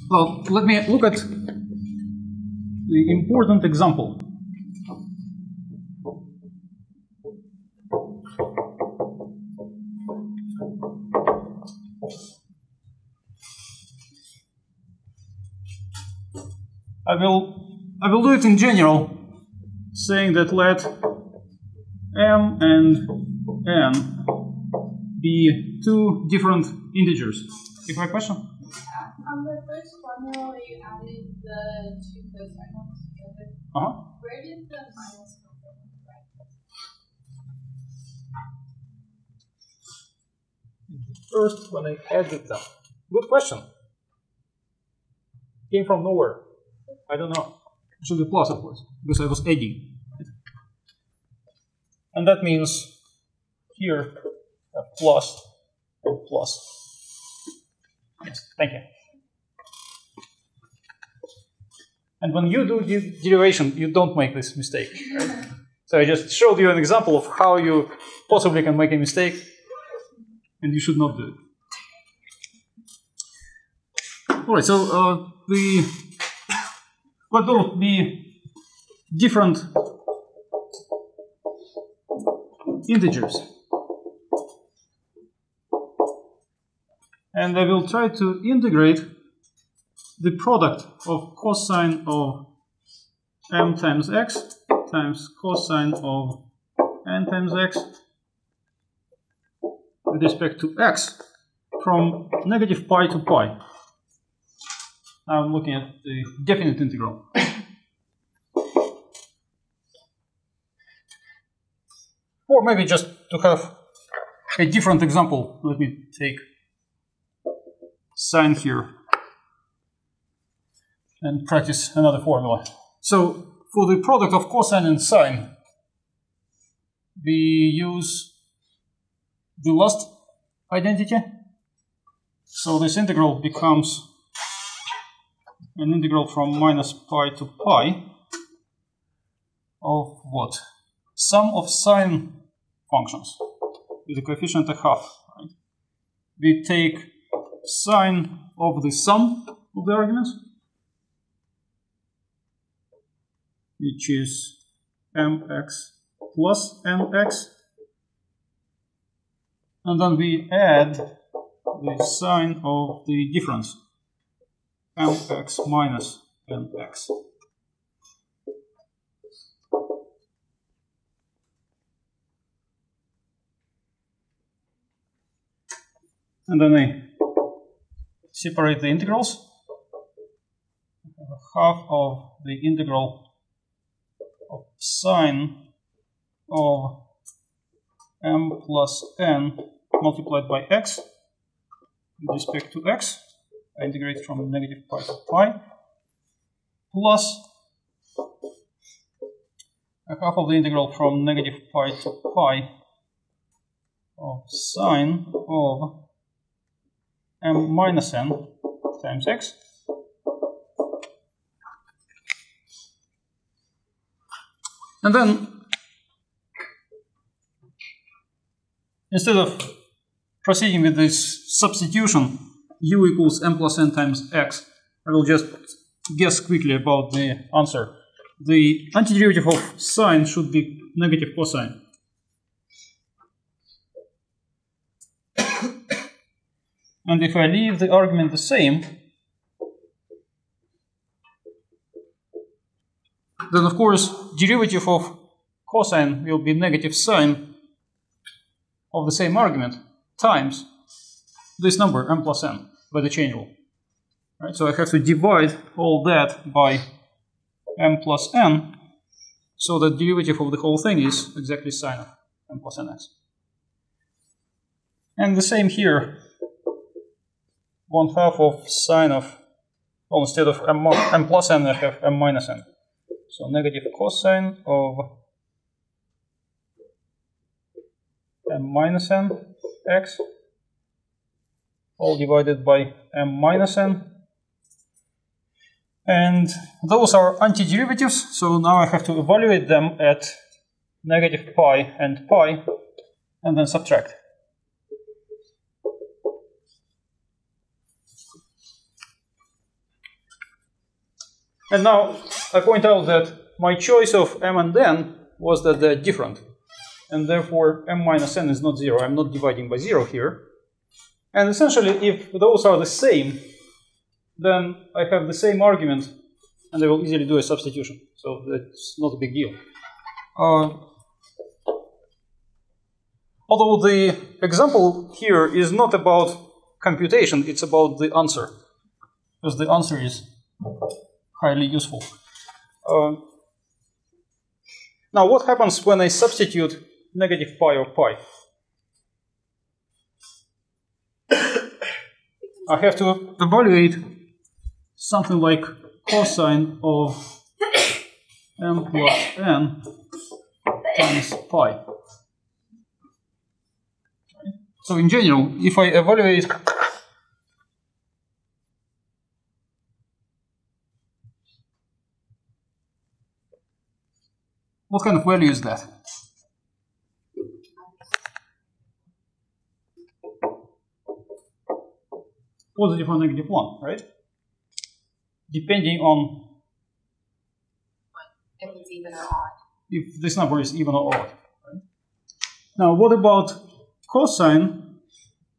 Well, let me look at the important example. I will do it in general, saying that let m and n be two different integers. You have a question? On the first formula where you added the two cosine ones together, where did the minus come from? First, when I added them. Good question. Came from nowhere. I don't know. It should be plus, of course, because I was adding. And that means here a plus and plus. Yes, thank you. And when you do derivation, you don't make this mistake, right? So I just showed you an example of how you possibly can make a mistake, and you should not do it. All right, so let those be different integers. And I will try to integrate the product of cosine of m times x times cosine of n times x with respect to x from negative pi to pi. Now I'm looking at the definite integral. Or maybe just to have a different example, let me take sine here and practice another formula. So for the product of cosine and sine, we use the last identity. So this integral becomes an integral from minus pi to pi of what? Sum of sine functions with a coefficient a half. Right? We take sine of the sum of the arguments, which is mx plus nx, and then we add the sine of the difference, mx minus nx. And then I separate the integrals. Half of the integral of sine of m plus n multiplied by x with respect to x. I integrate from negative pi to pi, plus a half of the integral from negative pi to pi of sine of m minus n times x. And then, instead of proceeding with this substitution, u equals m plus n times x, I will just guess quickly about the answer. The antiderivative of sine should be negative cosine. And if I leave the argument the same, then of course derivative of cosine will be negative sine of the same argument times this number m plus n by the chain rule. Right? So I have to divide all that by m plus n, so that derivative of the whole thing is exactly sine of m plus nx. And the same here. 1/2 of sine of, well, instead of m plus n, I have m minus n. So negative cosine of m minus n x, all divided by m minus n. And those are antiderivatives, so now I have to evaluate them at negative pi and pi, and then subtract. And now I point out that my choice of m and n was that they're different. And therefore m minus n is not 0. I'm not dividing by 0 here. And essentially, if those are the same, then I have the same argument, and I will easily do a substitution. So that's not a big deal. Although the example here is not about computation, it's about the answer, because the answer is highly useful. Now, what happens when I substitute negative pi or pi? I have to evaluate something like cosine of m plus n times pi. So in general, if I evaluate what kind of value is that? Positive or negative 1, right? Depending on if it's even or odd. If this number is even or odd. Right? Now, what about cosine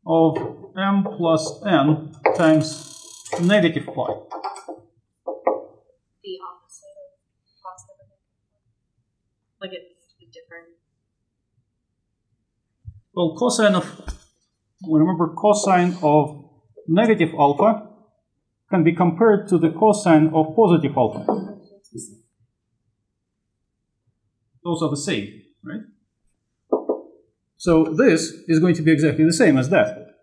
of m plus n times negative pi? The opposite of positive or negative. Like it's different. Well, cosine of, remember, cosine of negative alpha can be compared to the cosine of positive alpha. Those are the same, right? So this is going to be exactly the same as that.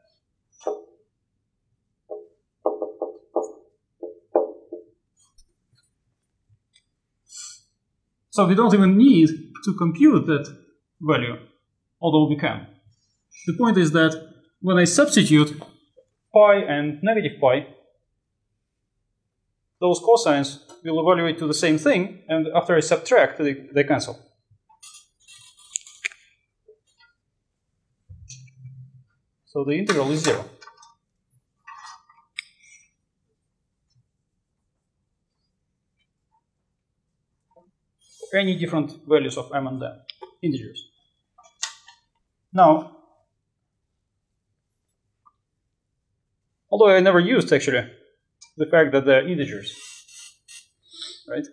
So we don't even need to compute that value, although we can. The point is that when I substitute pi and negative pi, those cosines will evaluate to the same thing, and after I subtract, they cancel. So the integral is 0. Any different values of m and n, integers. Now, although I never used actually the fact that they're integers, right?